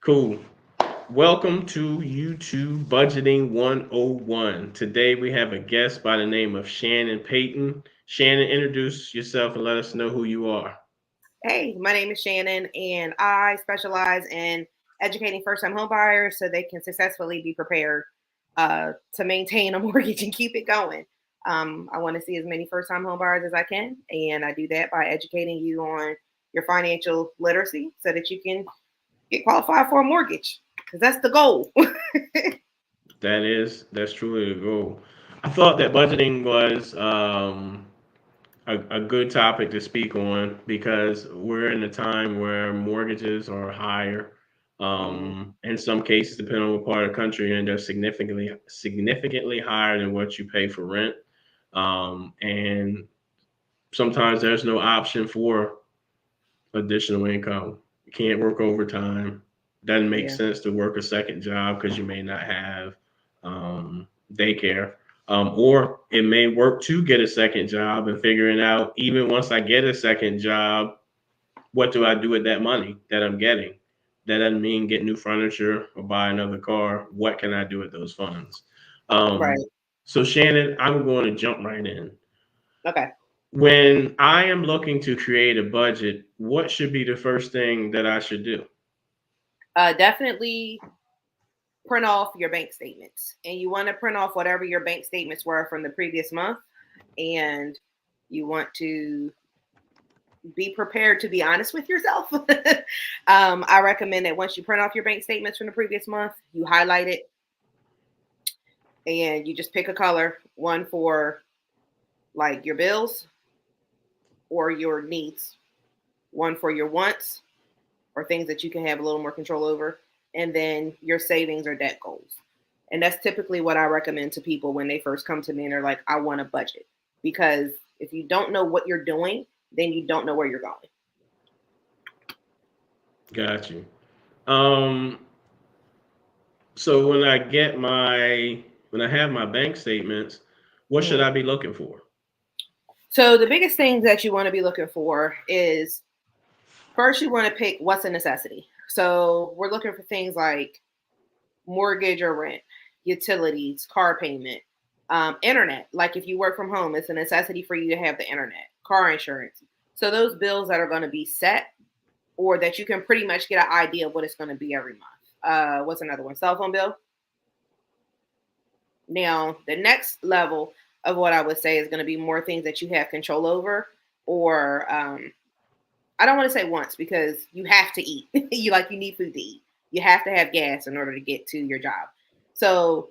Cool. Welcome to YouTube Budgeting 101. Today we have a guest by the name of Shannon Payton. Shannon, introduce yourself and let us know who you are. Hey, my name is Shannon, and I specialize in educating first-time home buyers so they can successfully be prepared to maintain a mortgage and keep it going. I want to see as many first-time home buyers as I can, and I do that by educating you on your financial literacy so that you can get qualified for a mortgage, because that's the goal. That's truly the goal. I thought that budgeting was a good topic to speak on because we're in a time where mortgages are higher. Mm, In some cases, depending on what part of the country you're in, they're significantly higher than what you pay for rent. And sometimes there's no option for additional income. You can't work overtime. Doesn't make yeah, sense to work a second job because you may not have daycare. Or it may work to get a second job and figuring out, even once I get a second job, what do I do with that money that I'm getting? That doesn't mean get new furniture or buy another car. What can I do with those funds? right. So, Shannon, I'm going to jump right in. Okay. When I am looking to create a budget, what should be the first thing that I should do? Definitely print off your bank statements, and you want to print off whatever your bank statements were from the previous month, and you want to be prepared to be honest with yourself. I recommend that once you print off your bank statements from the previous month, you highlight it and you just pick a color, one for like your bills or your needs, one for your wants or things that you can have a little more control over, and then your savings or debt goals. And that's typically what I recommend to people when they first come to me and they're like, I want a budget. Because if you don't know what you're doing, then you don't know where you're going. Got you. Um, so when I have my bank statements, what should Mhm. I be looking for? So the biggest things that you want to be looking for is first you want to pick what's a necessity. So we're looking for things like mortgage or rent, utilities, car payment, internet. Like if you work from home, it's a necessity for you to have the internet, car insurance. So those bills that are going to be set or that you can pretty much get an idea of what it's going to be every month. What's another one? Cell phone bill. Now, the next level of what I would say is going to be more things that you have control over, or I don't want to say once because you have to eat. You need food to eat. You have to have gas in order to get to your job. So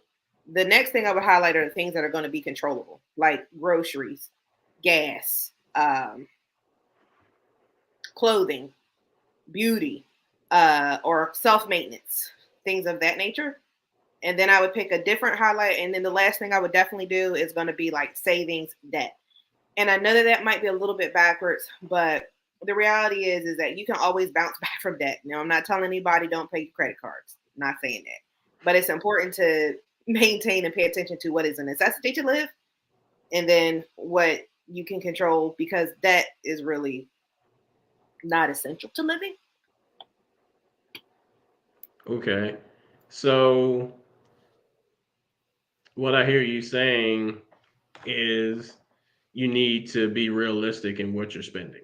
the next thing I would highlight are the things that are going to be controllable, like groceries, gas, clothing, beauty, or self maintenance, things of that nature. And then I would pick a different highlight. And then the last thing I would definitely do is going to be like savings, debt. And I know that that might be a little bit backwards, but the reality is that you can always bounce back from debt. Now, I'm not telling anybody don't pay your credit cards. I'm not saying that, but it's important to maintain and pay attention to what is a necessity to live, and then what you can control because debt is really not essential to living. Okay. So what I hear you saying is you need to be realistic in what you're spending,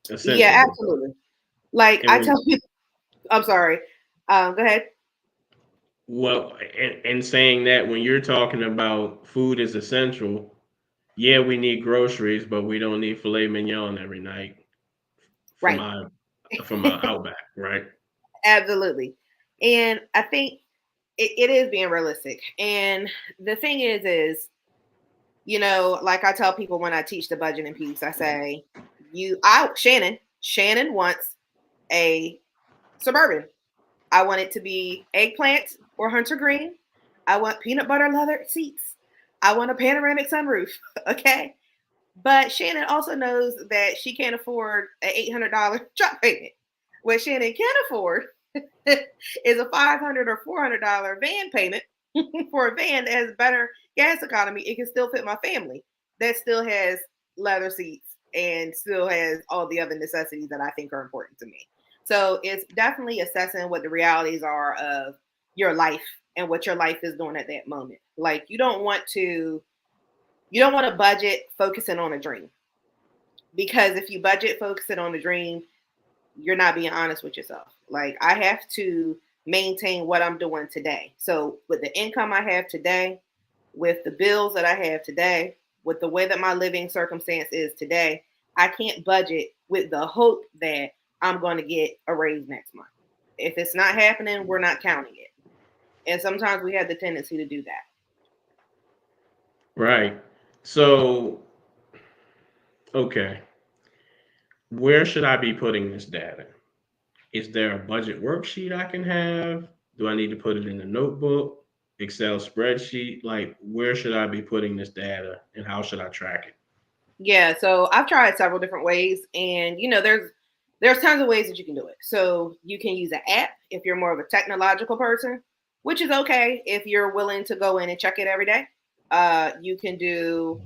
Yeah, essentially. absolutely. Like And I when tell people, I'm sorry. Go ahead. well, and saying that when you're talking about food is essential, yeah, we need groceries, but we don't need filet mignon every night from Right. my from my Outback, right? Absolutely. And I think it is being realistic. And the thing like I tell people when I teach the budgeting piece, I say, Shannon wants a Suburban. I want it to be eggplant or hunter green. I want peanut butter leather seats. I want a panoramic sunroof. Okay. But Shannon also knows that she can't afford an $800 truck payment. What Shannon can afford is a $500 or $400 van payment for a van that has better gas economy. It can still fit my family. That still has leather seats and still has all the other necessities that I think are important to me. So it's definitely assessing what the realities are of your life and what your life is doing at that moment. Like you don't want to budget focusing on a dream, because if you budget focusing on a dream, you're not being honest with yourself. Like I have to maintain what I'm doing today. So with the income I have today, with the bills that I have today, with the way that my living circumstance is today, I can't budget with the hope that I'm going to get a raise next month. If it's not happening, we're not counting it. And sometimes we have the tendency to do that. Right. So, okay, where should I be putting this data? Is there a budget worksheet I can have? Do I need to put it in a notebook, Excel spreadsheet? Like, where should I be putting this data and how should I track it? Yeah, so I've tried several different ways, and there's tons of ways that you can do it. So you can use an app if you're more of a technological person, which is okay if you're willing to go in and check it every day. You can do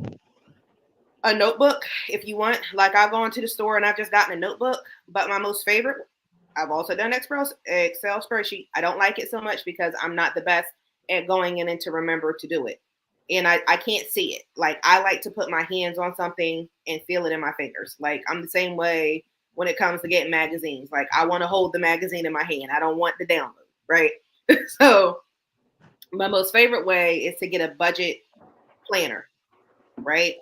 a notebook if you want. Like I've gone to the store and I've just gotten a notebook, but my most favorite, I've also done Excel spreadsheet. I don't like it so much because I'm not the best at going in and to remember to do it. And I can't see it. Like I like to put my hands on something and feel it in my fingers. Like I'm the same way when it comes to getting magazines. Like I want to hold the magazine in my hand. I don't want the download, right? So my most favorite way is to get a budget planner, right?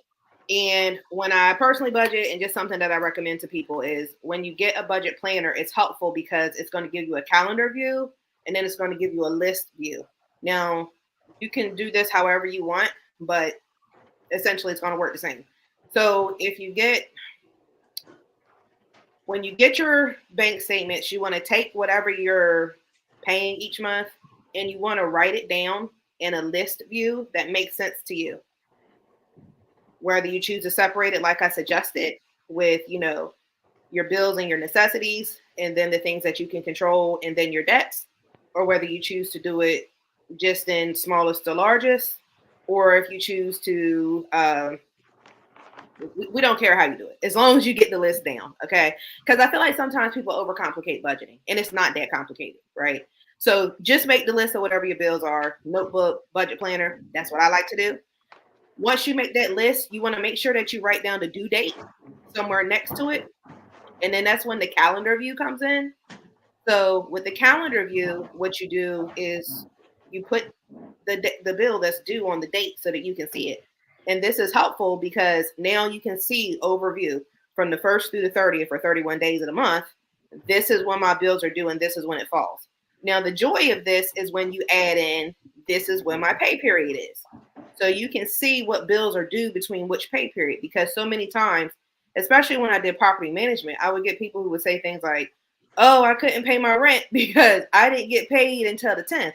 And when I personally budget, and just something that I recommend to people is when you get a budget planner, it's helpful because it's going to give you a calendar view and then it's going to give you a list view. Now, you can do this however you want, but essentially it's going to work the same. So when you get your bank statements, you want to take whatever you're paying each month and you want to write it down in a list view that makes sense to you. Whether you choose to separate it like I suggested with, your bills and your necessities, and then the things that you can control, and then your debts, or whether you choose to do it just in smallest to largest, or if you choose to, we don't care how you do it, as long as you get the list down, okay? Because I feel like sometimes people overcomplicate budgeting, and it's not that complicated, right? So just make the list of whatever your bills are, notebook, budget planner. That's what I like to do. Once you make that list, you want to make sure that you write down the due date somewhere next to it. And then that's when the calendar view comes in. So with the calendar view, what you do is you put the bill that's due on the date so that you can see it. And this is helpful because now you can see overview from the 1st through the 30th or 31 days of the month. This is when my bills are due and this is when it falls. Now, the joy of this is when you add in, this is when my pay period is. So you can see what bills are due between which pay period, because so many times, especially when I did property management, I would get people who would say things like, oh, I couldn't pay my rent because I didn't get paid until the 10th.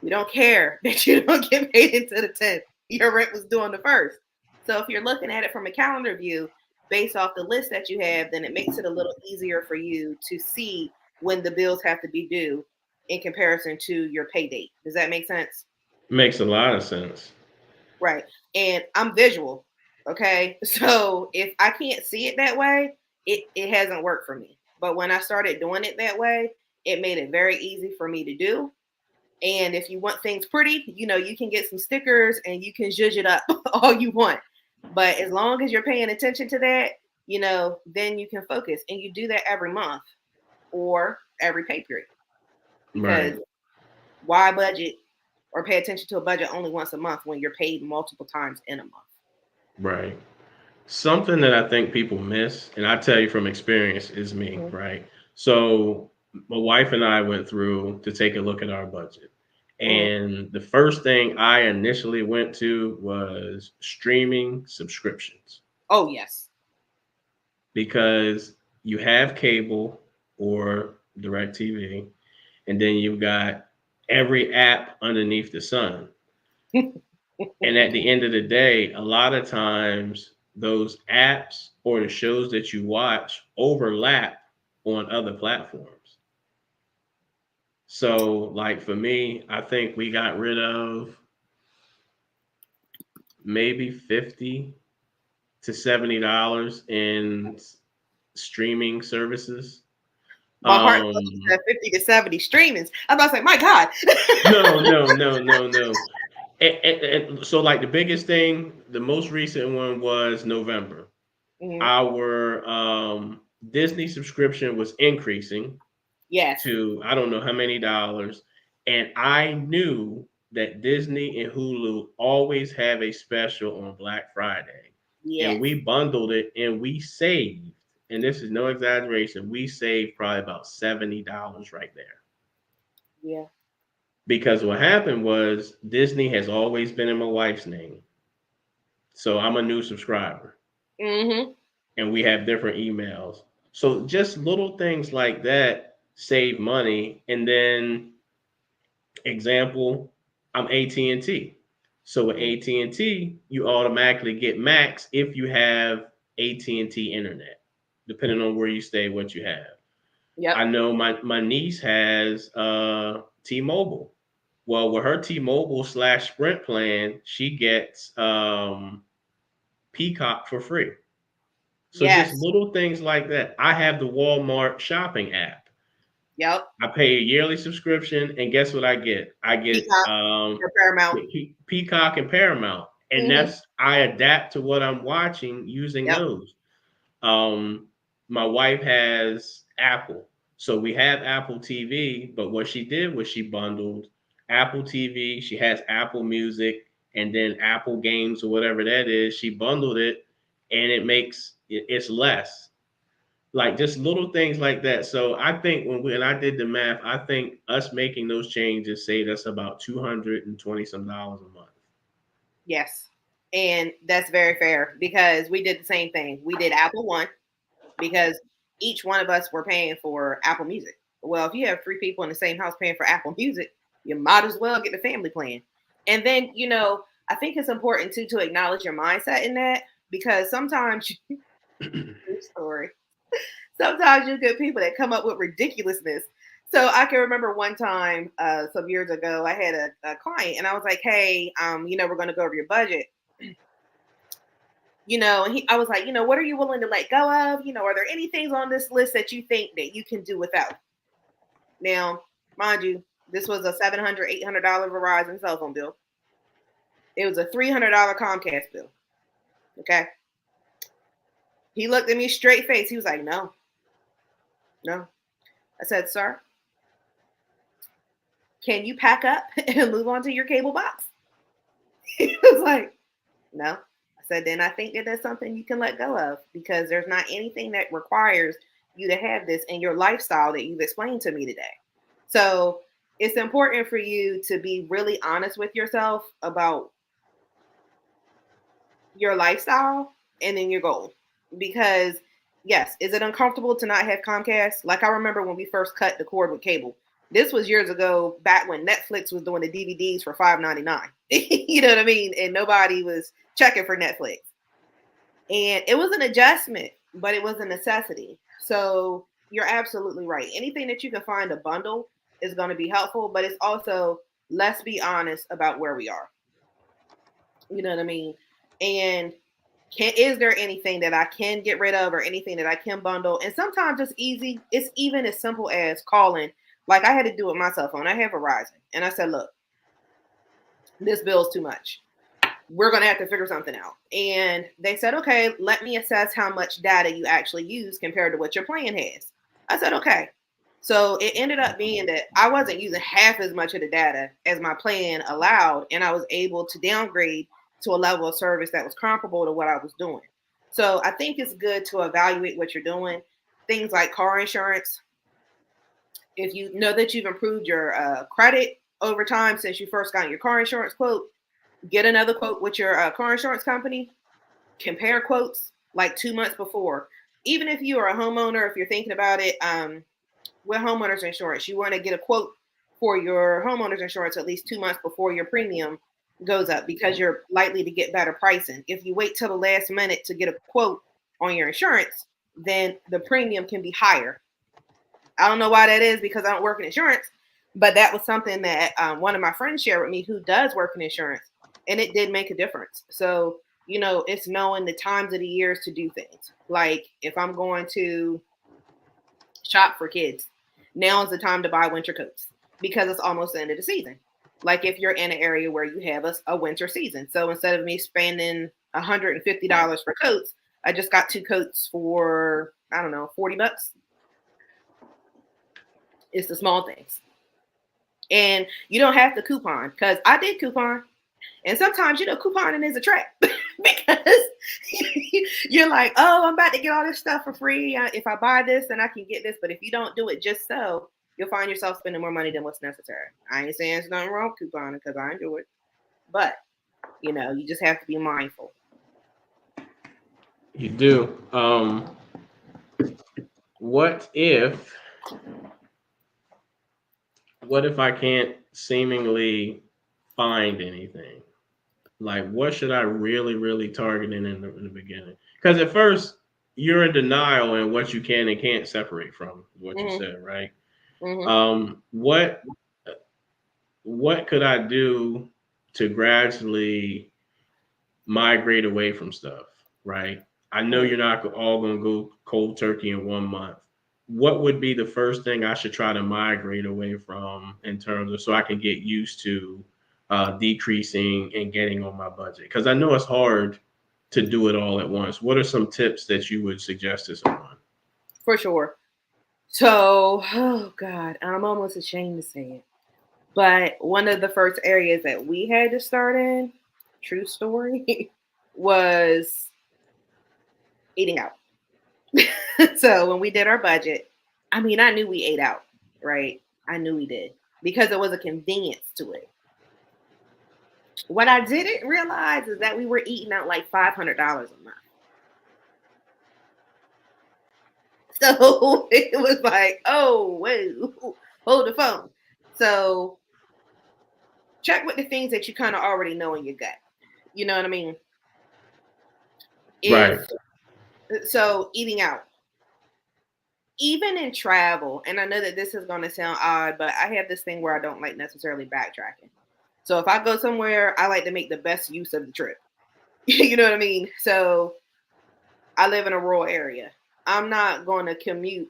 We don't care that you don't get paid until the 10th. Your rent was due on the 1st. So if you're looking at it from a calendar view based off the list that you have, then it makes it a little easier for you to see when the bills have to be due in comparison to your pay date. Does that make sense? Makes a lot of sense. Right. And I'm visual. Okay. So if I can't see it that way, it hasn't worked for me. But when I started doing it that way, it made it very easy for me to do. And if you want things pretty, you can get some stickers and you can zhuzh it up all you want. But as long as you're paying attention to that, then you can focus. And you do that every month or every pay period. Because Right. why budget or pay attention to a budget only once a month when you're paid multiple times in a month? Right. Something that I think people miss, and I tell you from experience, is me, Mhm. right? So my wife and I went through to take a look at our budget. Mhm. And the first thing I initially went to was streaming subscriptions Oh, yes. because you have cable or direct TV, and then you've got every app underneath the sun. And at the end of the day, a lot of times those apps or the shows that you watch overlap on other platforms. So, like for me, I think we got rid of maybe 50 to $70 in streaming services. My heart said 50 to 70 streamings. I was like, my God. No. And so, like, the biggest thing, the most recent one was November. Mm-hmm. Our Disney subscription was increasing Yes. to I don't know how many dollars, and I knew that Disney and Hulu always have a special on Black Friday, and Yes. we bundled it and we saved. And this is no exaggeration. We saved probably about $70 right there. Yeah. Because what happened was Disney has always been in my wife's name. So I'm a new subscriber. Mm-hmm. And we have different emails. So just little things like that save money. And then example, I'm AT&T. So with Mm-hmm. AT&T, you automatically get max if you have AT&T internet, depending on where you stay, what you have. Yep. I know my niece has T-Mobile. Well, with her T-Mobile / Sprint plan, she gets Peacock for free. So just Yes. little things like that. I have the Walmart shopping app. Yep. I pay a yearly subscription, and guess what I get? I get Peacock or Paramount. Peacock and Paramount, and Mm-hmm. I adapt to what I'm watching using Yep. those. Um, my wife has Apple, so we have Apple TV. But what she did was she bundled Apple TV. She has Apple Music, and then Apple Games or whatever that is. She bundled it, and it's less. Like just little things like that. So I think when I did the math, I think us making those changes saved us about $220 some a month. Yes. And that's very fair because we did the same thing. We did Apple One because each one of us were paying for Apple Music. Well, if you have three people in the same house paying for Apple Music, you might as well get the family plan. And then, I think it's important too to acknowledge your mindset in that because sometimes story. Sometimes you get people that come up with ridiculousness. So I can remember one time, some years ago, I had a client and I was like, hey, we're going to go over your budget. I was like, what are you willing to let go of? Are there any things on this list that you think that you can do without? Now, mind you, this was a $700, $800 Verizon cell phone bill. It was a $300 Comcast bill. Okay. He looked at me straight face. He was like, no. I said, sir, can you pack up and move on to your cable box? He was like, no. I said, then I think that that's something you can let go of because there's not anything that requires you to have this in your lifestyle that you've explained to me today. So it's important for you to be really honest with yourself about your lifestyle and then your goal. Because yes, is it uncomfortable to not have Comcast? Like I remember when we first cut the cord with cable. This was years ago, back when Netflix was doing the DVDs for $5.99. You know what I mean? And nobody was checking for Netflix. And it was an adjustment, but it was a necessity. So you're absolutely right. Anything that you can find a bundle is going to be helpful, but it's also let's be honest about where we are. You know what I mean? And is there anything that I can get rid of or anything that I can bundle? And sometimes it's easy. It's even as simple as calling. Like I had to do it with my cell phone. I have Verizon. And I said, look, this bill's too much. We're going to have to figure something out. And they said, okay, let me assess how much data you actually use compared to what your plan has. I said, okay. So it ended up being that I wasn't using half as much of the data as my plan allowed. And I was able to downgrade to a level of service that was comparable to what I was doing. So I think it's good to evaluate what you're doing. Things like car insurance. If you know that you've improved your credit over time since you first got your car insurance quote, get another quote with your car insurance company. Compare quotes like 2 months before. Even if you are a homeowner, if you're thinking about it, with homeowners insurance, you want to get a quote for your homeowners insurance at least 2 months before your premium goes up because you're likely to get better pricing. If you wait till the last minute to get a quote on your insurance, then the premium can be higher. I don't know why that is because I don't work in insurance, but that was something that one of my friends shared with me who does work in insurance, and it did make a difference. So, it's knowing the times of the years to do things. Like if I'm going to shop for kids, Now is the time to buy winter coats because it's almost the end of the season. Like if you're in an area where you have a winter season. So instead of me spending $150 for coats, I just got 2 coats for, I don't know, $40. It's the small things. And you don't have to coupon, because I did coupon. And sometimes, couponing is a trap because you're like, oh, I'm about to get all this stuff for free. If I buy this, then I can get this. But if you don't do it just so, you'll find yourself spending more money than what's necessary. I ain't saying there's nothing wrong with couponing because I do it. But, you just have to be mindful. You do. What if I can't seemingly find anything? Like, what should I really, really target in the beginning? Because at first, you're in denial in what you can and can't separate from what you said, right? What could I do to gradually migrate away from stuff, right? I know you're not all going to go cold turkey in 1 month. What would be the first thing I should try to migrate away from in terms of so I can get used to decreasing and getting on my budget? Because I know it's hard to do it all at once. What are some tips that you would suggest to someone? For sure. So, oh God, I'm almost ashamed to say it. But one of the first areas that we had to start in, true story, was eating out. So when we did our budget, I mean, I knew we ate out, right? I knew we did because there was a convenience to it. What I didn't realize is that we were eating out like $500 a month. So it was like, oh, whoa, hold the phone. So check with the things that you kind of already know in your gut. You know what I mean? Right. So eating out, even in travel, and I know that this is going to sound odd, but I have this thing where I don't like necessarily backtracking. So if I go somewhere, I like to make the best use of the trip. You know what I mean? So I live in a rural area. I'm not going to commute,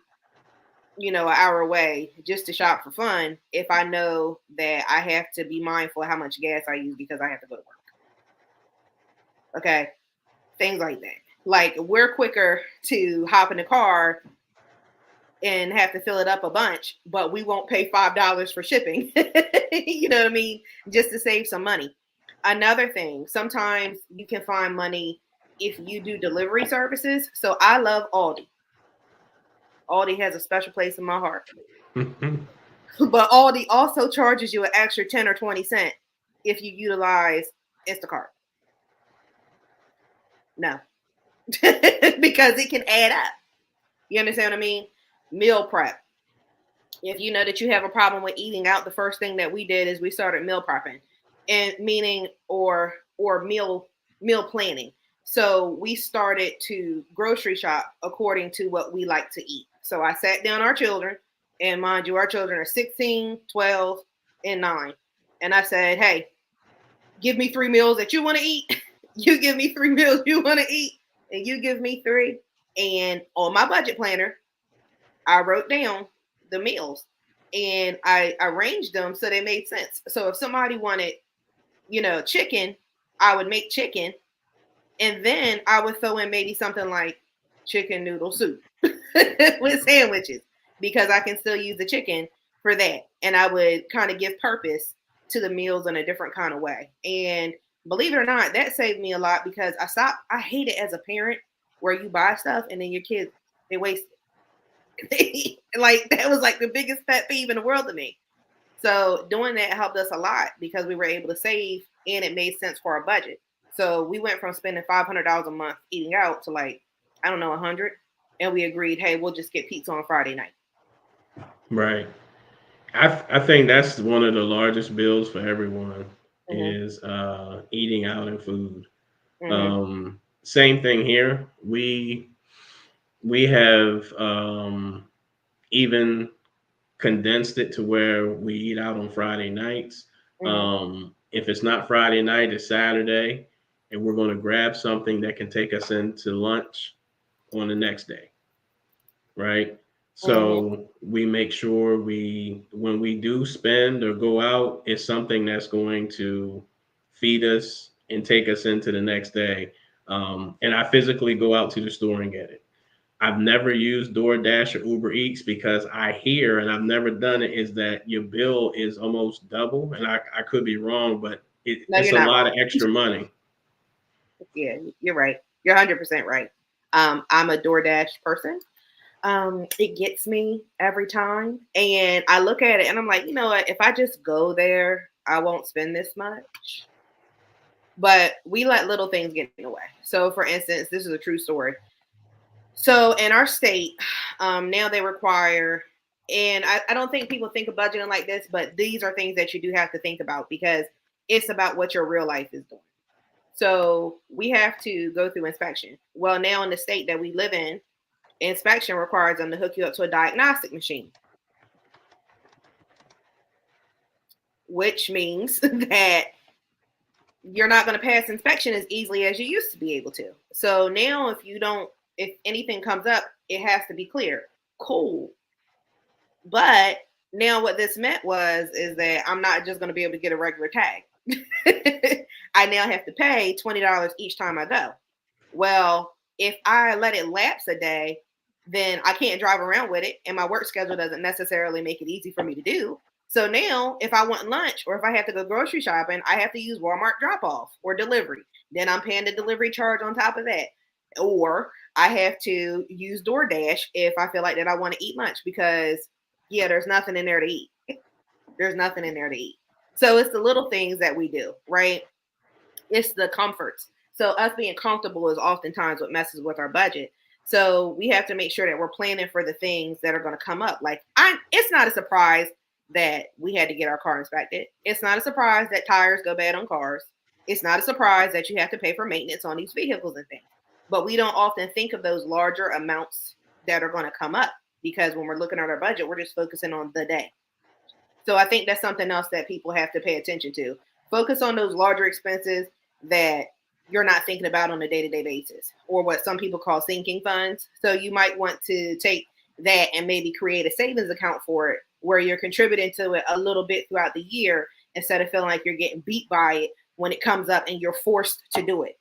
an hour away just to shop for fun if I know that I have to be mindful of how much gas I use because I have to go to work. Okay. Things like that. Like we're quicker to hop in the car and have to fill it up a bunch, but we won't pay $5 for shipping. You know what I mean? Just to save some money. Another thing, sometimes you can find money if you do delivery services. So I love Aldi. Aldi has a special place in my heart. But Aldi also charges you an extra 10 or 20 cents if you utilize Instacart. No. Because it can add up. You understand what I mean? Meal prep. If you know that you have a problem with eating out, the first thing that we did is we started meal prepping, and meaning or meal planning. So we started to grocery shop according to what we like to eat. So I sat down our children, and mind you, our children are 16, 12, and 9. And I said, hey, give me 3 meals that you want to eat. You give me 3 meals you want to eat, and you give me 3. And on my budget planner, I wrote down the meals and I arranged them so they made sense. So if somebody wanted, chicken, I would make chicken. And then I would throw in maybe something like chicken noodle soup with sandwiches because I can still use the chicken for that. And I would kind of give purpose to the meals in a different kind of way. And believe it or not, that saved me a lot because I hate it as a parent where you buy stuff and then your kids, they waste it. Like that was like the biggest pet peeve in the world to me. So doing that helped us a lot because we were able to save and it made sense for our budget. So we went from spending $500 a month eating out to like, I don't know, 100. And we agreed, hey, we'll just get pizza on Friday night. Right. I think that's one of the largest bills for everyone is eating out and food. Same thing here. We have even condensed it to where we eat out on Friday nights. If it's not Friday night, it's Saturday, and we're going to grab something that can take us into lunch on the next day, right? Mhm. So we make sure when we do spend or go out, it's something that's going to feed us and take us into the next day. And I physically go out to the store and get it. I've never used DoorDash or Uber Eats because I hear, and I've never done it, is that your bill is almost double. And I could be wrong, but No, it's you're a not lot wrong. of extra money. Yeah, you're right. You're 100% right. I'm a DoorDash person. It gets me every time. And I look at it and I'm like, you know what? If I just go there, I won't spend this much. But we let little things get in the way. So, for instance, this is a true story. So, in our state, now they require, and I don't think people think of budgeting like this, but these are things that you do have to think about because it's about what your real life is doing. So, we have to go through inspection. Well, now in the state that we live in, inspection requires them to hook you up to a diagnostic machine, which means that you're not going to pass inspection as easily as you used to be able to. So now, if anything comes up, it has to be clear. Cool. But now what this meant is that I'm not just going to be able to get a regular tag. I now have to pay $20 each time I go. Well, if I let it lapse a day, then I can't drive around with it, and my work schedule doesn't necessarily make it easy for me to do. So now, if I want lunch or if I have to go grocery shopping, I have to use Walmart drop off or delivery. Then I'm paying the delivery charge on top of that. Or I have to use DoorDash if I feel like that I want to eat lunch because, yeah, there's nothing in there to eat. There's nothing in there to eat. So it's the little things that we do, right? It's the comforts. So us being comfortable is oftentimes what messes with our budget. So we have to make sure that we're planning for the things that are going to come up. Like it's not a surprise that we had to get our car inspected. It's not a surprise that tires go bad on cars. It's not a surprise that you have to pay for maintenance on these vehicles and things. But we don't often think of those larger amounts that are going to come up because when we're looking at our budget, we're just focusing on the day. So I think that's something else that people have to pay attention to. Focus on those larger expenses that you're not thinking about on a day-to-day basis, or what some people call sinking funds. So you might want to take that and maybe create a savings account for it where you're contributing to it a little bit throughout the year instead of feeling like you're getting beat by it when it comes up and you're forced to do it.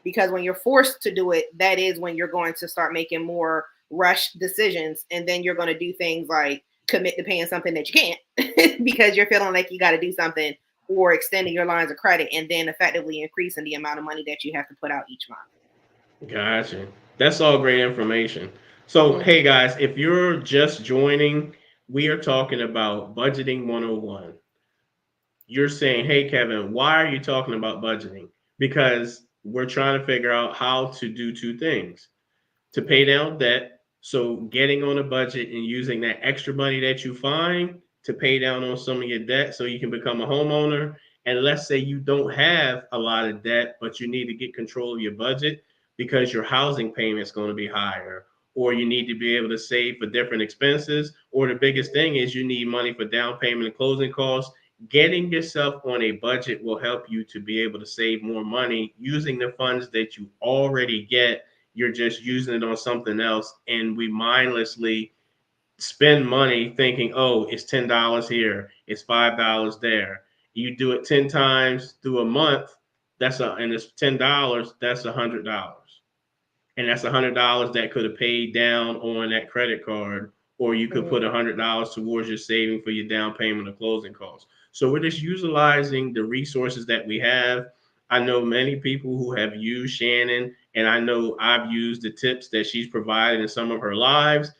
Because when you're forced to do it, that is when you're going to start making more rush decisions. And then you're going to do things like commit to paying something that you can't because you're feeling like you got to do something, or extending your lines of credit and then effectively increasing the amount of money that you have to put out each month. Gotcha. That's all great information. So, Mm-hmm. hey guys, if you're just joining, we are talking about budgeting 101. You're saying, hey, Kevin, why are you talking about budgeting? Because we're trying to figure out how to do two things: to pay down debt. So, getting on a budget and using that extra money that you find to pay down on some of your debt so you can become a homeowner. And let's say you don't have a lot of debt, but you need to get control of your budget because your housing payment is going to be higher, or you need to be able to save for different expenses, or the biggest thing is you need money for down payment and closing costs. Getting yourself on a budget will help you to be able to save more money using the funds that you already get. You're just using it on something else, and we mindlessly spend money thinking, oh, it's $10 here, it's $5 there. You do it 10 times through a month, and it's $10, that's $100. And that's $100 that could have paid down on that credit card, or you could Mm-hmm. put $100 towards your saving for your down payment or closing costs. So we're just utilizing the resources that we have. I know many people who have used Shannon, and I know I've used the tips that she's provided in some of her lives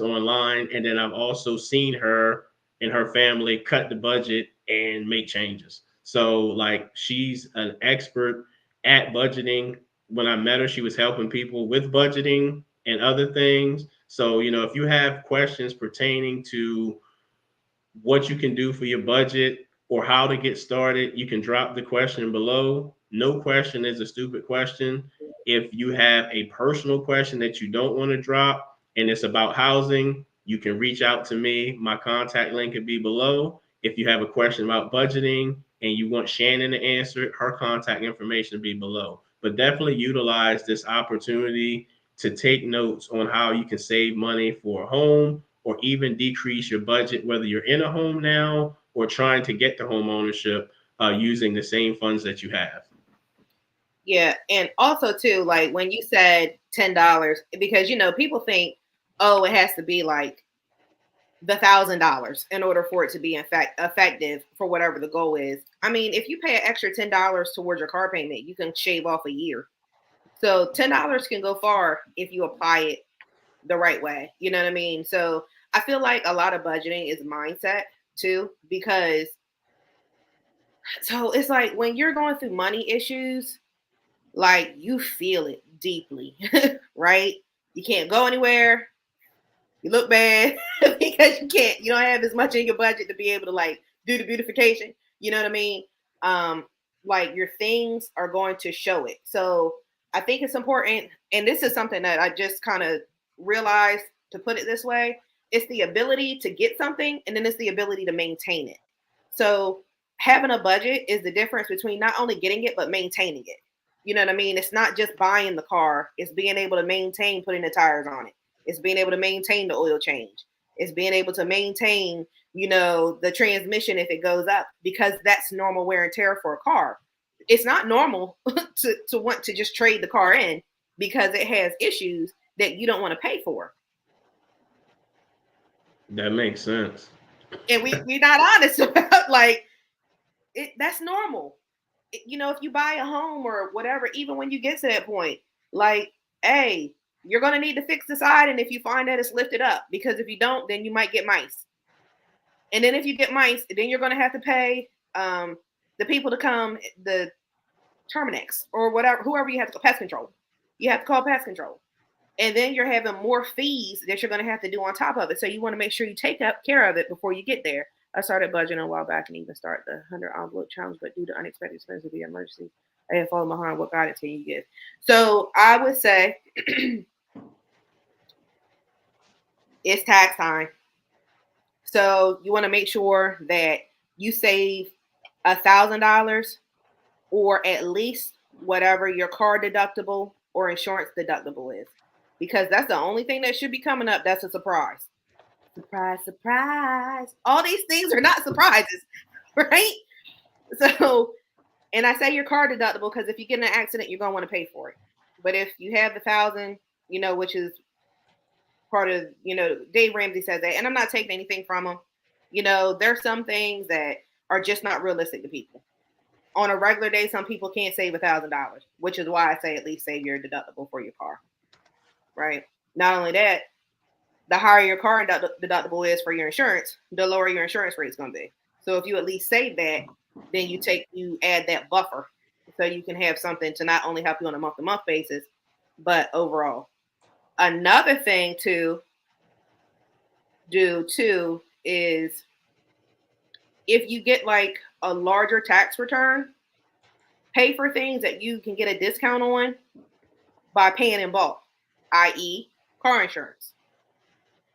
online, and then I've also seen her and her family cut the budget and make changes. So like she's an expert at budgeting. When I met her, she was helping people with budgeting and other things. So, if you have questions pertaining to what you can do for your budget or how to get started, you can drop the question below. No question is a stupid question. If you have a personal question that you don't want to drop and it's about housing, you can reach out to me. My contact link could be below. If you have a question about budgeting and you want Shannon to answer it, her contact information will be below. But definitely utilize this opportunity to take notes on how you can save money for a home or even decrease your budget, whether you're in a home now or trying to get to home ownership using the same funds that you have. Yeah, and also too, like when you said $10, because people think, oh, it has to be like the $1,000 in order for it to be in fact effective for whatever the goal is. I mean, if you pay an extra $10 towards your car payment, you can shave off a year. So $10 can go far if you apply it the right way. You know what I mean? So I feel like a lot of budgeting is mindset too, because so it's like when you're going through money issues, like you feel it deeply, right? You can't go anywhere. You look bad because you don't have as much in your budget to be able to like do the beautification. You know what I mean? Um, like your things are going to show it. So I think it's important, and this is something that I just kind of realized, to put it this way. It's the ability to get something, and then it's the ability to maintain it. So having a budget is the difference between not only getting it, but maintaining it. You know what I mean? It's not just buying the car, it's being able to maintain putting the tires on it. It's being able to maintain the oil change. It's being able to maintain, the transmission if it goes up, because that's normal wear and tear for a car. It's not normal to want to just trade the car in because it has issues that you don't want to pay for. That makes sense. And we're not honest about like that's normal. If you buy a home or whatever, even when you get to that point, like, hey, you're going to need to fix the side. And if you find that it's lifted up, because if you don't, then you might get mice. And then if you get mice, then you're going to have to pay the people to come, the Terminex or whatever, whoever you have to call, pest control. You have to call pest control. And then you're having more fees that you're going to have to do on top of it. So you want to make sure you take up care of it before you get there. I started budgeting a while back and even start the 100 envelope challenge, but due to unexpected expenses of the emergency, I had fallen behind. What guidance can you give? So I would say it's tax time. So you want to make sure that you save $1,000 or at least whatever your car deductible or insurance deductible is, because that's the only thing that should be coming up. That's a surprise. Surprise, surprise. All these things are not surprises, right? So, and I say your car deductible because if you get in an accident, you're going to want to pay for it. But if you have the 1,000, which is part of, Dave Ramsey says that, and I'm not taking anything from him. There's some things that are just not realistic to people. On a regular day, some people can't save $1,000, which is why I say at least save your deductible for your car, right? Not only that, the higher your car deductible is for your insurance, the lower your insurance rate is going to be. So if you at least save that, then you add that buffer so you can have something to not only help you on a month-to-month basis, but overall. Another thing to do too is if you get like a larger tax return, pay for things that you can get a discount on by paying in bulk, i.e. car insurance.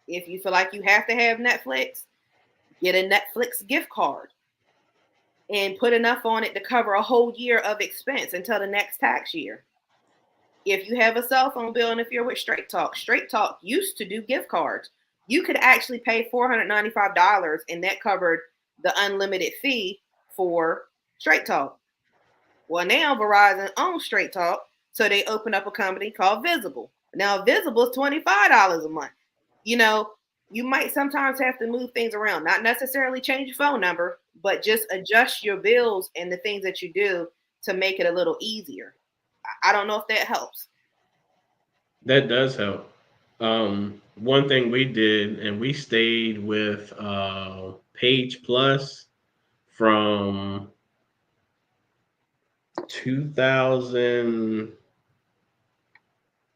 If you feel like you have to have Netflix, get a Netflix gift card and put enough on it to cover a whole year of expense until the next tax year. If you have a cell phone bill and if you're with Straight Talk used to do gift cards. You could actually pay $495 and that covered the unlimited fee for Straight Talk. Well, now Verizon owns Straight Talk, so they open up a company called Visible. Now Visible is $25 a month. You might sometimes have to move things around, not necessarily change your phone number, but just adjust your bills and the things that you do to make it a little easier. I don't know if that helps. That does help. One thing we did, and we stayed with Page Plus from 2000,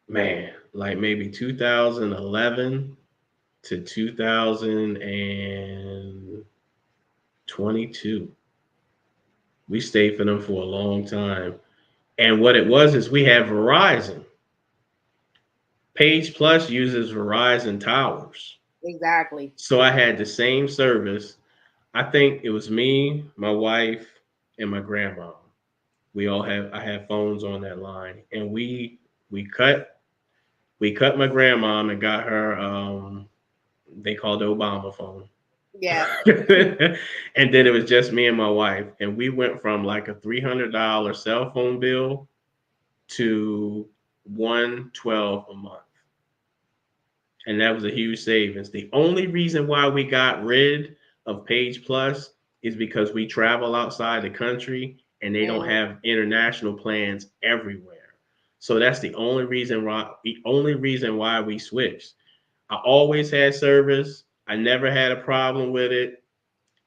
man, like maybe 2011 to 2022. We stayed for them for a long time. And what it was is we had Verizon. Page Plus uses Verizon towers. Exactly. So I had the same service. I think it was me, my wife, and my grandma. I had phones on that line. And we cut We cut my grandma and got her. They called the Obama phone. Yeah. And then it was just me and my wife, and we went from like a $300 cell phone bill to 112 a month, and that was a huge savings. The only reason why we got rid of Page Plus is because we travel outside the country and they don't Mm. have international plans everywhere. So that's the only reason why we switched. I always had service. I never had a problem with it.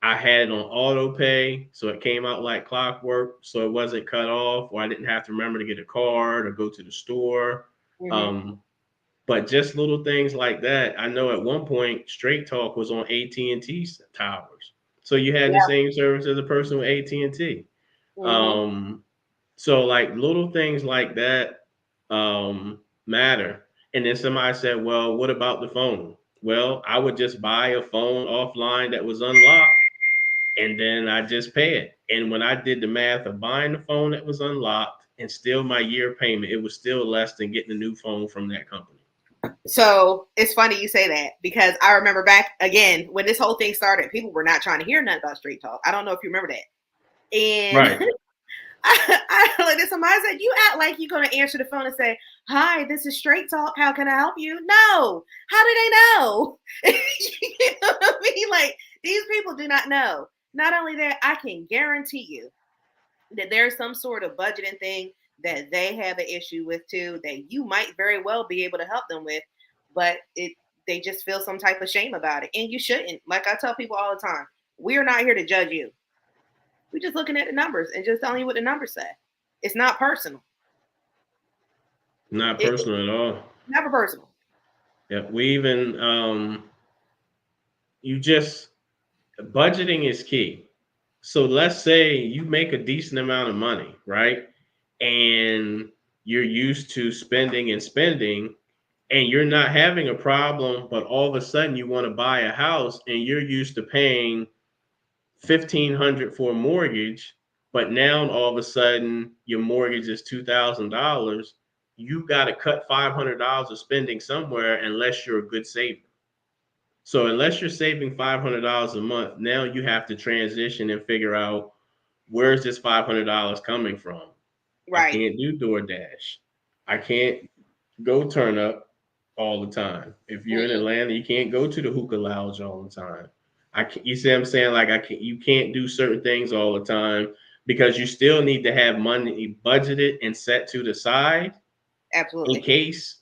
I had it on auto pay, so it came out like clockwork, so it wasn't cut off, or I didn't have to remember to get a card or go to the store. Mm-hmm. Um, but just little things like that. I know at one point, Straight Talk was on AT&T towers, so you had the Yeah. same service as a person with AT&T. Mm-hmm. Um, so like little things like that matter. And then somebody said, "Well, what about the phone?" Well, I would just buy a phone offline that was unlocked, and then I just pay it. And when I did the math of buying the phone that was unlocked and still my year payment, it was still less than getting a new phone from that company. So it's funny you say that because I remember back again when this whole thing started, people were not trying to hear nothing about Street Talk. I don't know if you remember that. And Right. I looked at somebody, I said, "You act like you're going to answer the phone and say, 'Hi, this is Straight Talk. How can I help you?'" No. How do they know? You know what I mean? Like, these people do not know. Not only that, I can guarantee you that there's some sort of budgeting thing that they have an issue with too, that you might very well be able to help them with, but they just feel some type of shame about it. And you shouldn't. Like I tell people all the time, we're not here to judge you. We're just looking at the numbers and just telling you what the numbers say. It's not personal. Not It's personal at all. never personal. Yeah, we even you just budgeting is key. So let's say you make a decent amount of money, right? And you're used to spending and spending, and you're not having a problem, but all of a sudden you want to buy a house and you're used to paying 1,500 for a mortgage, but now all of a sudden your mortgage is $2,000. You got to cut $500 of spending somewhere unless you're a good saver. So unless you're saving $500 a month, now you have to transition and figure out where's this $500 coming from. I Right. can't do DoorDash. I can't go turn up all the time. If you're in Mm-mm. Atlanta, you can't go to the hookah lounge all the time. You see what I'm saying? Like you can't do certain things all the time because you still need to have money budgeted and set to the side in Absolutely. case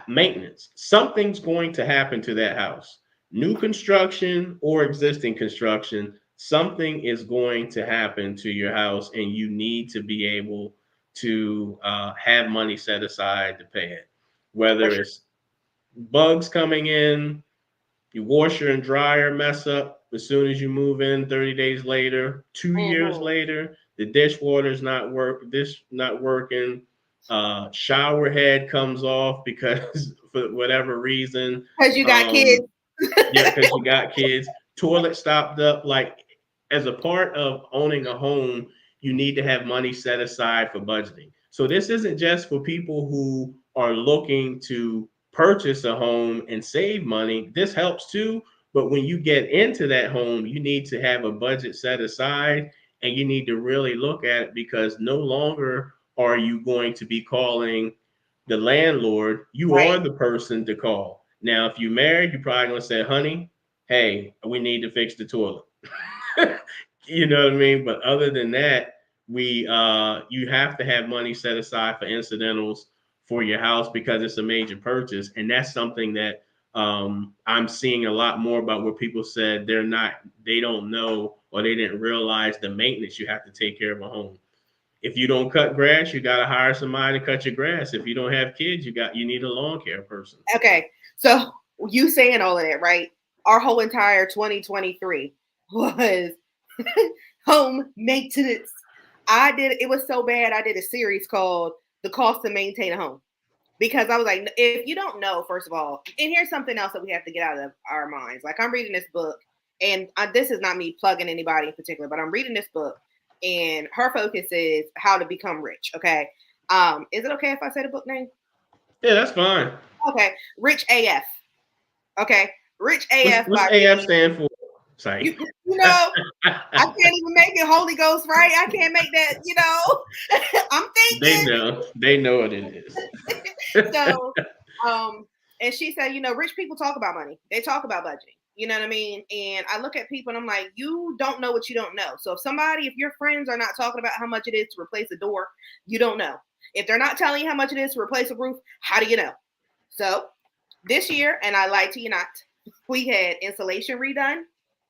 maintenance. Something's going to happen to that house. New construction or existing construction, something is going to happen to your house, and you need to be able to have money set aside to pay it. For Whether sure. it's bugs coming in, your washer and dryer mess up as soon as you move in 30 days later, 2 years Mm-hmm. later, the dishwater's not working. Shower head comes off because for whatever reason. Because you got kids. Um, yeah, because you got kids. Toilet stopped up. Like as a part of owning a home, you need to have money set aside for budgeting. So this isn't just for people who are looking to purchase a home and save money. This helps too. But when you get into that home, you need to have a budget set aside and you need to really look at it because no longer are you going to be calling the landlord. You Right. are the person to call. Now, if you're married, you're probably going to say, honey, hey, we need to fix the toilet. You know what I mean? But other than that, you have to have money set aside for incidentals for your house because it's a major purchase. And that's something that I'm seeing a lot more about where people said they don't know or they didn't realize the maintenance you have to take care of a home. If you don't cut grass, you got to hire somebody to cut your grass. If you don't have kids, you need a lawn care person. Okay. So you saying all of that, right? Our whole entire 2023 was home maintenance. It was so bad. I did a series called The Cost to Maintain a Home because I was like, if you don't know, first of all, and here's something else that we have to get out of our minds. Like, I'm reading this book, and this is not me plugging anybody in particular, but I'm reading this book, and her focus is how to become rich. Okay. Is it okay if I say the book name? Yeah, that's fine. Okay, Rich AF. Okay, Rich What's AF what's by AF me. stand for? Sorry. You know, I can't even make it Holy Ghost, right? I can't make that, I'm They thinking. know. They know what it is. So, and she said, rich people talk about money. They talk about budgeting. You know what I mean? And I look at people and I'm like, you don't know what you don't know. So if your friends are not talking about how much it is to replace a door, you don't know. If they're not telling you how much it is to replace a roof, how do you know? So this year, and I lied to you not, we had insulation redone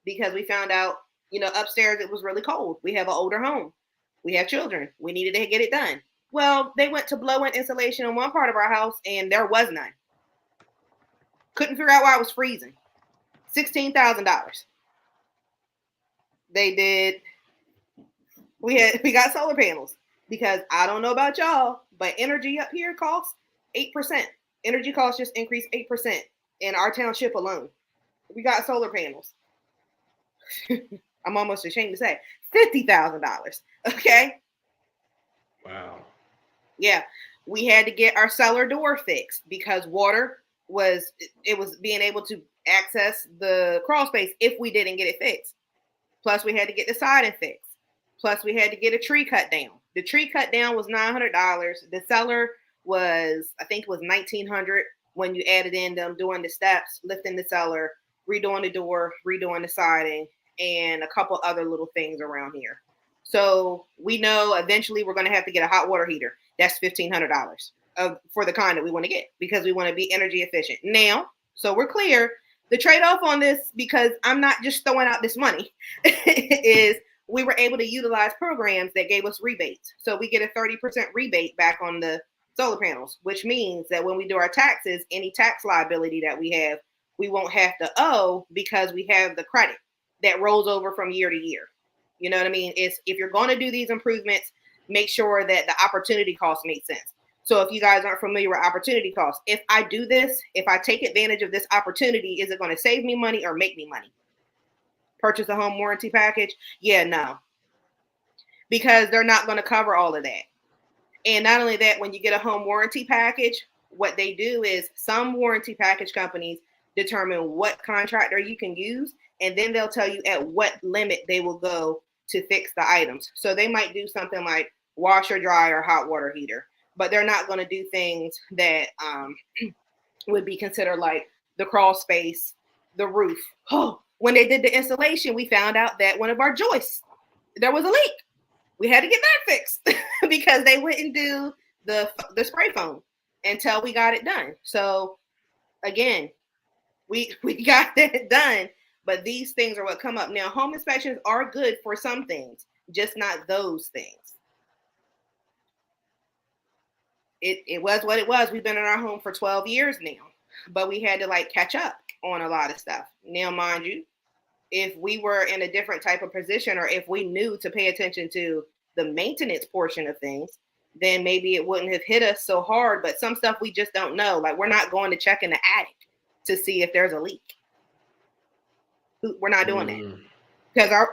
because we found out, upstairs it was really cold. We have an older home. We have children. We needed to get it done. Well, they went to blow in insulation in one part of our house and there was none. Couldn't figure out why it was freezing. $16,000. They did. We got solar panels because I don't know about y'all, but energy up here costs 8%. Energy costs just increased 8% in our township alone. We got solar panels. I'm almost ashamed to say $50,000. Okay. Wow. Yeah, we had to get our cellar door fixed because water was being able to access the crawl space if we didn't get it fixed. Plus, we had to get the siding fixed. Plus, we had to get a tree cut down. The tree cut down was $900. The cellar was, I think, it was $1,900 when you added in them doing the steps, lifting the cellar, redoing the door, redoing the siding, and a couple other little things around here. So we know eventually we're going to have to get a hot water heater. That's $1,500 for the kind that we want to get because we want to be energy efficient. Now, so we're clear. The trade-off on this, because I'm not just throwing out this money, is we were able to utilize programs that gave us rebates. So we get a 30% rebate back on the solar panels, which means that when we do our taxes, any tax liability that we have, we won't have to owe because we have the credit that rolls over from year to year. You know what I mean? It's if you're going to do these improvements, make sure that the opportunity cost makes sense. So if you guys aren't familiar with opportunity costs, if I do this, if I take advantage of this opportunity, is it going to save me money or make me money? Purchase a home warranty package? Yeah, no. Because they're not going to cover all of that. And not only that, when you get a home warranty package, what they do is some warranty package companies determine what contractor you can use, and then they'll tell you at what limit they will go to fix the items. So they might do something like washer, dryer, hot water heater, but they're not going to do things that would be considered like the crawl space, the roof. Oh, when they did the installation, we found out that one of our joists, there was a leak. We had to get that fixed because they wouldn't do the spray foam until we got it done. So again, we got that done, but these things are what come up. Now, home inspections are good for some things, just not those things. It was what it was. We've been in our home for 12 years now, but we had to like catch up on a lot of stuff. Now, mind you, if we were in a different type of position or if we knew to pay attention to the maintenance portion of things, then maybe it wouldn't have hit us so hard. But some stuff we just don't know. Like we're not going to check in the attic to see if there's a leak. We're not doing that because our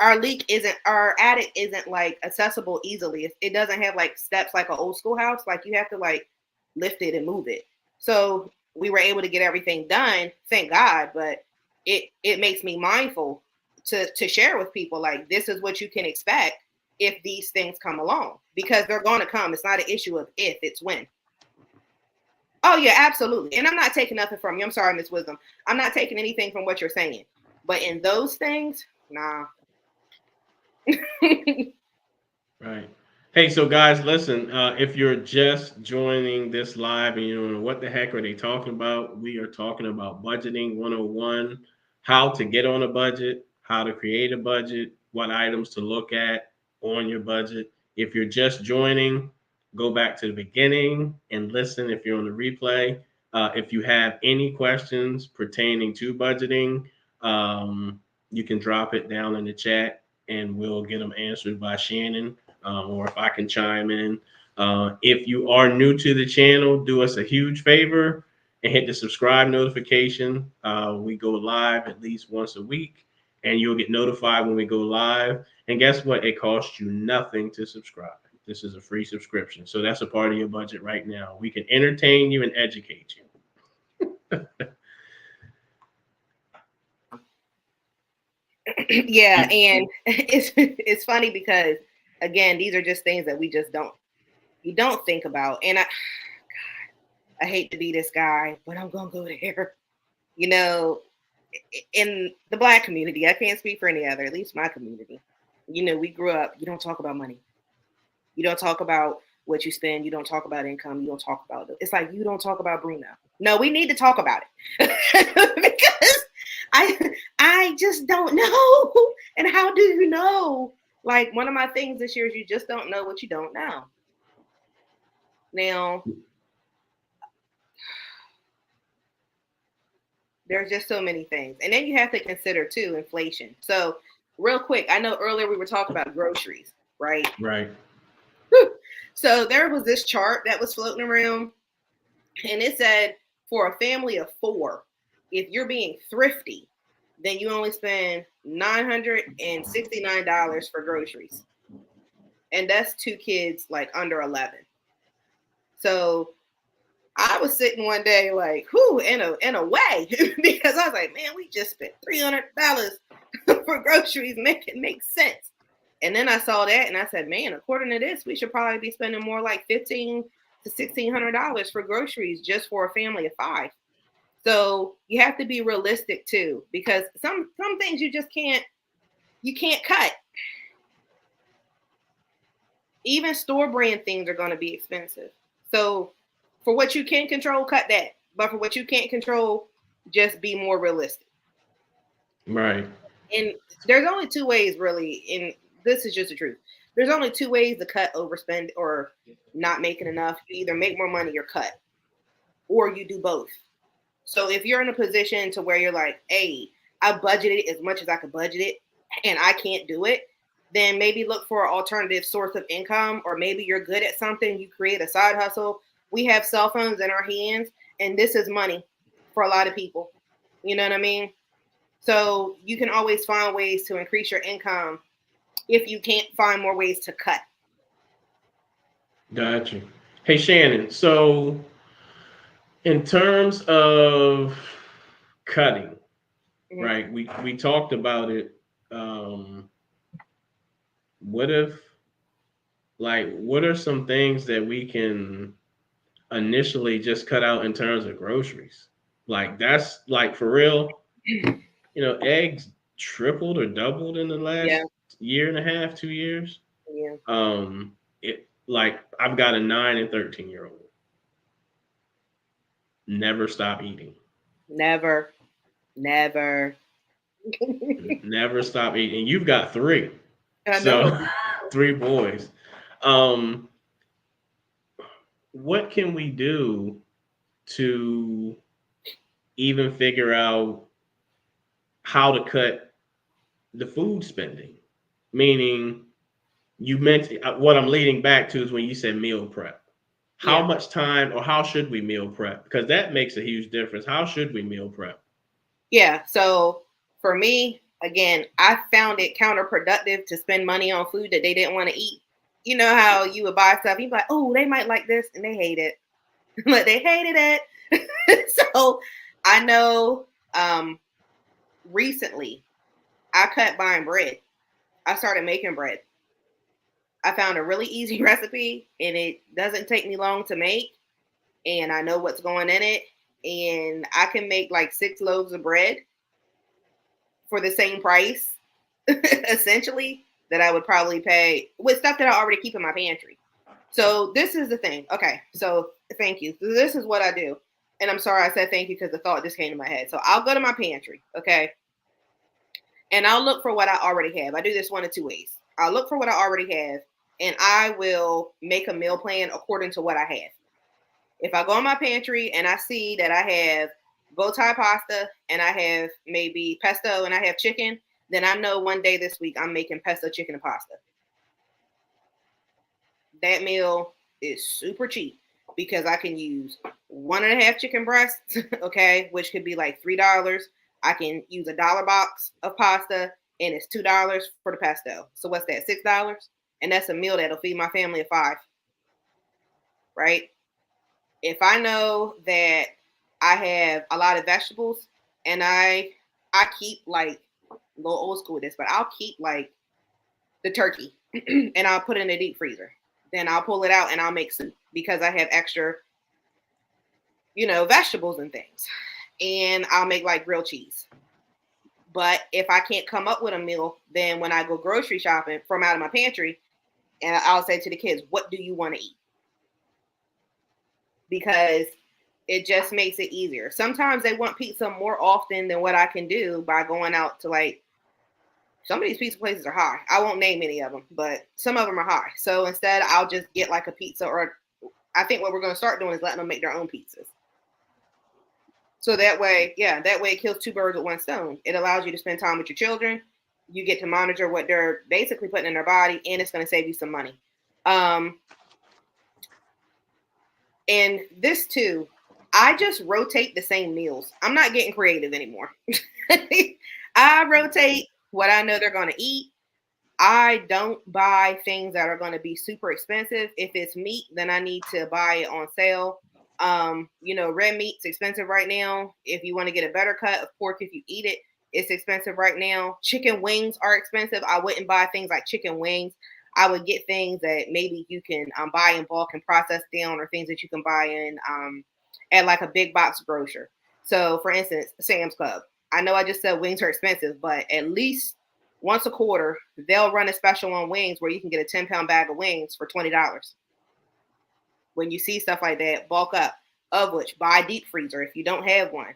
attic isn't like accessible easily. It doesn't have like steps like an old school house. Like you have to like lift it and move it. So we were able to get everything done, thank God. But it makes me mindful to share with people like this is what you can expect if these things come along because they're going to come. It's not an issue of if, it's when. Oh yeah, absolutely. And I'm not taking nothing from you. I'm sorry, Miss Wisdom. I'm not taking anything from what you're saying. But in those things, nah. Right. Hey, so guys, listen, if you're just joining this live and you don't know what the heck are they talking about, we are talking about budgeting 101, how to get on a budget, how to create a budget, what items to look at on your budget. If you're just joining, go back to the beginning and listen if you're on the replay. If you have any questions pertaining to budgeting, you can drop it down in the chat and we'll get them answered by Shannon or if I can chime in. If you are new to the channel, do us a huge favor and hit the subscribe notification. We go live at least once a week, and you'll get notified when we go live. And guess what? It costs you nothing to subscribe. This is a free subscription. So that's a part of your budget right now. We can entertain you and educate you. Yeah, and it's funny because again, these are just things that we just don't think about. And I hate to be this guy, but I'm gonna go there. You know, in the Black community, I can't speak for any other, at least my community. You know, we grew up, you don't talk about money. You don't talk about what you spend. You don't talk about income. You don't talk about it. It's like you don't talk about Bruno. No, we need to talk about it because I just don't know. And how do you know? Like one of my things this year is you just don't know what you don't know. Now, there's just so many things. And then you have to consider too inflation. So real quick, I know earlier we were talking about groceries, right? Right. So there was this chart that was floating around, and it said for a family of 4, if you're being thrifty, then you only spend $969 for groceries. And that's 2 kids like under 11. So I was sitting one day like, whoo, in a way, because I was like, man, we just spent $300 for groceries. Make it make sense. And then I saw that and I said, man, according to this, we should probably be spending more like $1,500 to $1,600 for groceries just for a family of 5. So you have to be realistic too, because some things you just can't cut. Even store brand things are going to be expensive. So for what you can control, cut that. But for what you can't control, just be more realistic. Right. And there's only 2 ways really, and this is just the truth. There's only 2 ways to cut, overspend, or not making enough. You either make more money or cut, or you do both. So if you're in a position to where you're like, hey, I budgeted as much as I could budget it and I can't do it, then maybe look for an alternative source of income, or maybe you're good at something, you create a side hustle. We have cell phones in our hands, and this is money for a lot of people. You know what I mean? So you can always find ways to increase your income if you can't find more ways to cut. Gotcha. Hey, Shannon. So, in terms of cutting, Mm-hmm. right? We talked about it. Um, what if, like, what are some things that we can initially just cut out in terms of groceries? Like, that's like for real. Eggs tripled or doubled in the Yeah, last year and a half, 2 years. yeah. It like I've got a 9 and 13-year-old. Never stop eating. Never. Never stop eating. You've got 3. I So know. 3 boys. Um, what can we do to even figure out how to cut the food spending? Meaning, you mentioned what I'm leading back to is when you said meal prep. How Yeah. much time or how should we meal prep? Because that makes a huge difference. How should we meal prep? Yeah. So for me, again, I found it counterproductive to spend money on food that they didn't want to eat. You know how you would buy stuff, you'd be like, oh, they might like this, and they hate it. But they hated it. So I know recently I cut buying bread. I started making bread. I found a really easy recipe, and it doesn't take me long to make, and I know what's going in it, and I can make like 6 loaves of bread for the same price, essentially, that I would probably pay with stuff that I already keep in my pantry. So this is the thing. Okay, so thank you. So this is what I do. And I'm sorry I said thank you because the thought just came to my head. So I'll go to my pantry, okay? And I'll look for what I already have. I do this 1 of 2 ways. I'll look for what I already have, and I will make a meal plan according to what I have. If I go in my pantry and I see that I have bow tie pasta and I have maybe pesto and I have chicken, then I know one day this week I'm making pesto, chicken, and pasta. That meal is super cheap because I can use 1.5 chicken breasts, okay, which could be like $3. I can use $1 box of pasta, and it's $2 for the pesto. So what's that? $6, and that's a meal that'll feed my family of 5, right? If I know that I have a lot of vegetables and I keep like a little old school with this, but I'll keep like the turkey and I'll put it in the deep freezer. Then I'll pull it out and I'll make soup because I have extra, vegetables and things. And I'll make like grilled cheese. But if I can't come up with a meal, then when I go grocery shopping from out of my pantry, and I'll say to the kids, what do you want to eat? Because it just makes it easier. Sometimes they want pizza more often than what I can do by going out to like, some of these pizza places are high. I won't name any of them, but some of them are high. So instead, I'll just get like a pizza, or I think what we're going to start doing is letting them make their own pizzas. So that way it kills 2 birds with 1 stone. It allows you to spend time with your children. You get to monitor what they're basically putting in their body, and it's going to save you some money. And this too, I just rotate the same meals. I'm not getting creative anymore. I rotate what I know they're going to eat. I don't buy things that are going to be super expensive. If it's meat, then I need to buy it on sale. Red meat's expensive right now. If you want to get a better cut of pork, if you eat it, it's expensive right now. Chicken wings are expensive. I wouldn't buy things like chicken wings. I would get things that maybe you can buy in bulk and process down, or things that you can buy in at like a big box grocer. So, for instance, Sam's Club. I know I just said wings are expensive, but at least once a quarter, they'll run a special on wings where you can get a 10-pound bag of wings for $20. When you see stuff like that, bulk up, of which buy a deep freezer if you don't have one.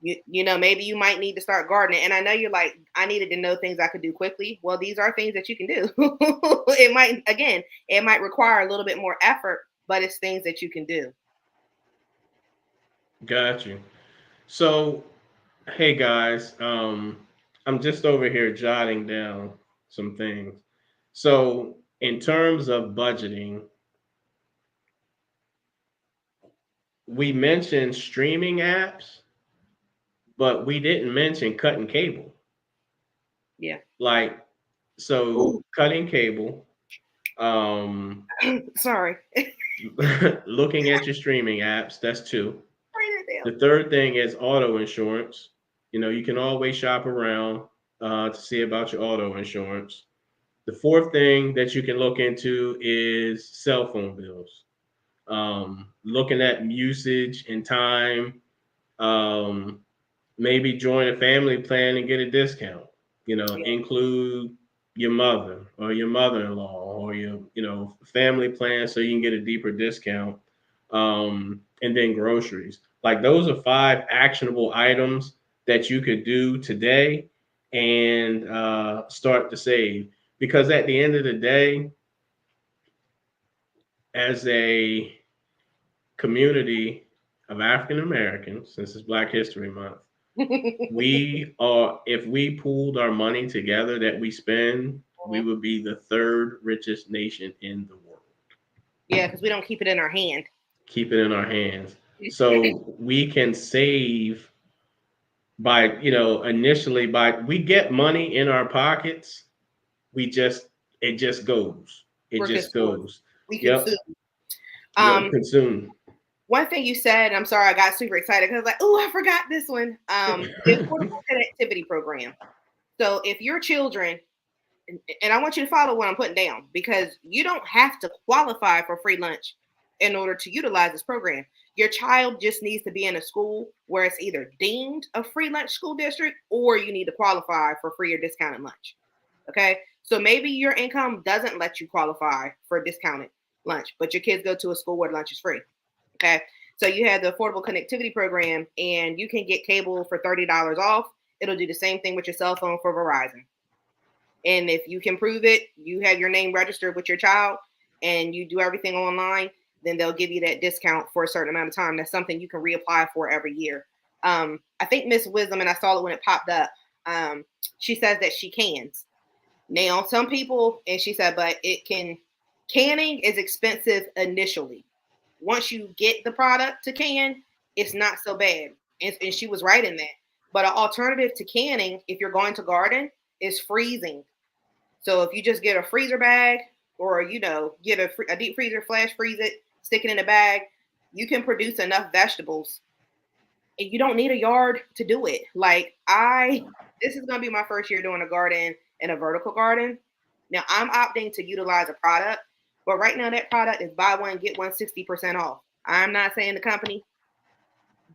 Maybe you might need to start gardening. And I know you're like, I needed to know things I could do quickly. Well, these are things that you can do. It might require a little bit more effort, but it's things that you can do. Got you. So, hey guys, I'm just over here jotting down some things. So, in terms of budgeting, we mentioned streaming apps, but we didn't mention cutting cable. Yeah. Like, so Ooh. cutting cable, Sorry. looking at your streaming apps, that's 2. The third thing is auto insurance. You can always shop around to see about your auto insurance. The fourth thing that you can look into is cell phone bills. Looking at usage and time. Um, Maybe join a family plan and get a discount. Include your mother or your mother-in-law or your family plan so you can get a deeper discount. And then groceries. Like, those are 5 actionable items that you could do today and start to save. Because at the end of the day, as a community of African Americans, since it's Black History Month, if we pooled our money together that we spend, we would be the 3rd richest nation in the world. Yeah, because we don't keep it in our hand. Keep it in our hands. So we can save by, initially we get money in our pockets. It just goes. It just goes. We Yep. consume. Consume. One thing you said, I'm sorry, I got super excited because I was like, oh, I forgot this one. The Affordable Connectivity Program. So if your children, and I want you to follow what I'm putting down, because you don't have to qualify for free lunch in order to utilize this program. Your child just needs to be in a school where it's either deemed a free lunch school district, or you need to qualify for free or discounted lunch. Okay. So maybe your income doesn't let you qualify for discounted lunch, but your kids go to a school where lunch is free. Okay. So you have the Affordable Connectivity Program, and you can get cable for $30 off. It'll do the same thing with your cell phone for Verizon. And if you can prove it, you have your name registered with your child and you do everything online, then they'll give you that discount for a certain amount of time. That's something you can reapply for every year. I think Miss Wisdom, and I saw it when it popped up, she says that she cans. Now, some people, and she said, but canning is expensive initially. Once you get the product to can, it's not so bad. And she was right in that. But an alternative to canning, if you're going to garden, is freezing. So if you just get a freezer bag or get a deep freezer, flash freeze it, stick it in a bag, you can produce enough vegetables, and you don't need a yard to do it. This is gonna be my first year doing a garden in a vertical garden. Now I'm opting to utilize a product, but right now that product is buy one get one 60% off. I'm not saying the company,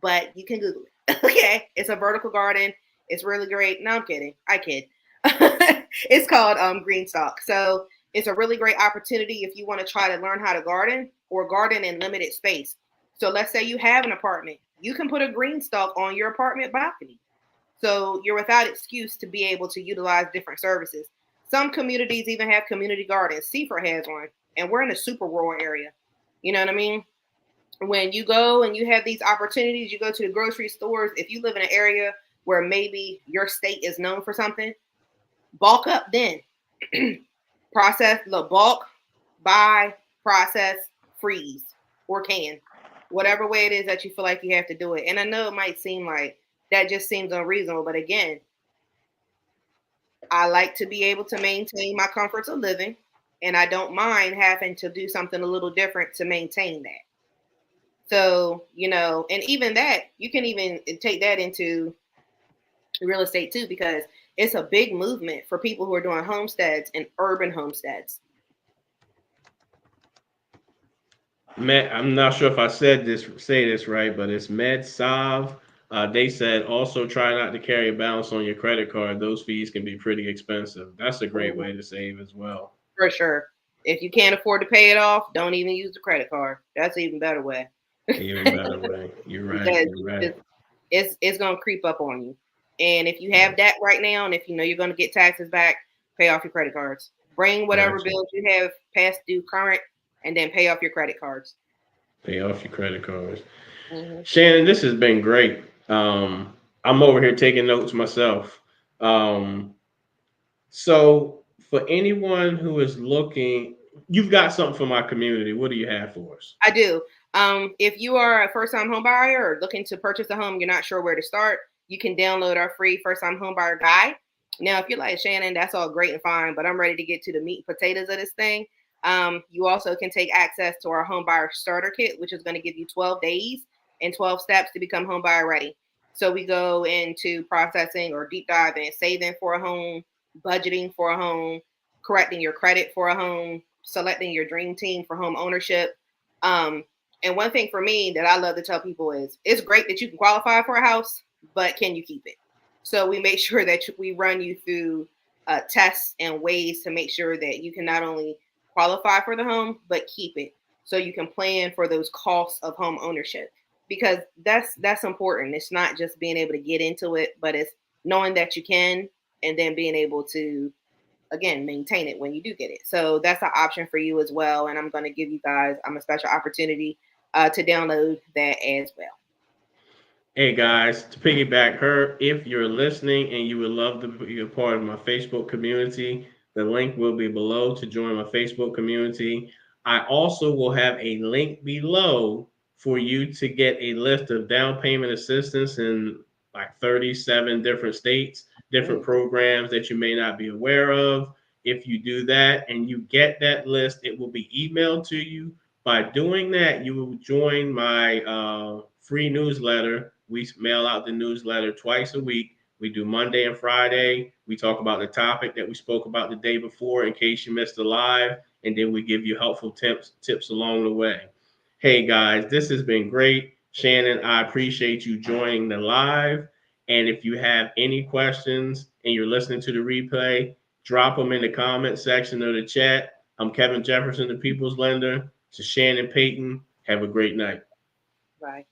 but you can Google it. Okay, it's a vertical garden. It's really great. No, I'm kidding. I kid. It's called Greenstock. So it's a really great opportunity if you want to try to learn how to garden or garden in limited space. So let's say you have an apartment, you can put a Greenstock on your apartment balcony. So you're without excuse to be able to utilize different services. Some communities even have community gardens. Seaford has one, and we're in a super rural area. You know what I mean? When you go and you have these opportunities, you go to the grocery stores. If you live in an area where maybe your state is known for something, bulk up then. Process, the bulk, buy, process, freeze, or can. Whatever way it is that you feel like you have to do it. And I know it might seem like that just seems unreasonable, but again, I like to be able to maintain my comforts of living, and I don't mind having to do something a little different to maintain that. So, and even that, you can even take that into real estate too, because it's a big movement for people who are doing homesteads and urban homesteads. I'm not sure if I say this right, but it's MedSav. They said also try not to carry a balance on your credit card. Those fees can be pretty expensive. That's a great way to save as well. For sure. If you can't afford to pay it off, don't even use the credit card. That's an even better way. Even better way. You're right. Because You're right. it's gonna creep up on you. And if you have debt right now, and if you know you're gonna get taxes back, pay off your credit cards. Bring whatever Gotcha. bills you have past due current, and then pay off your credit cards. Pay off your credit cards. Mm-hmm. Shannon, this has been great. I'm over here taking notes myself. Um, so, for anyone who is looking, you've got something for my community. What do you have for us? I do. If you are a first-time home buyer or looking to purchase a home, you're not sure where to start, you can download our free first-time home buyer guide. Now, if you're like Shannon, that's all great and fine, but I'm ready to get to the meat and potatoes of this thing. You also can take access to our home buyer starter kit, which is going to give you 12 days and 12 steps to become home buyer ready. So we go into processing or deep dive in saving for a home, budgeting for a home, correcting your credit for a home, selecting your dream team for home ownership. um, and one thing for me that I love to tell people is it's great that you can qualify for a house, but can you keep it? So we make sure that we run you through tests and ways to make sure that you can not only qualify for the home, but keep it. So you can plan for those costs of home ownership, because that's important. It's not just being able to get into it, but it's knowing that you can, and then being able to again maintain it when you do get it. So that's an option for you as well. And I'm going to give you guys a special opportunity to download that as well. Hey guys, to piggyback her, if you're listening and you would love to be a part of my Facebook community, the link will be below to join my Facebook community. I also will have a link below for you to get a list of down payment assistance in like 37 different states, different programs that you may not be aware of. If you do that and you get that list, it will be emailed to you. By doing that, you will join my free newsletter. We mail out the newsletter twice a week. We do Monday and Friday. We talk about the topic that we spoke about the day before in case you missed the live, and then we give you helpful tips along the way. Hey guys, this has been great. Shannon, I appreciate you joining the live. And if you have any questions and you're listening to the replay, drop them in the comment section of the chat. I'm Kevin Jefferson, the People's Lender. To Shannon Payton, have a great night. Bye.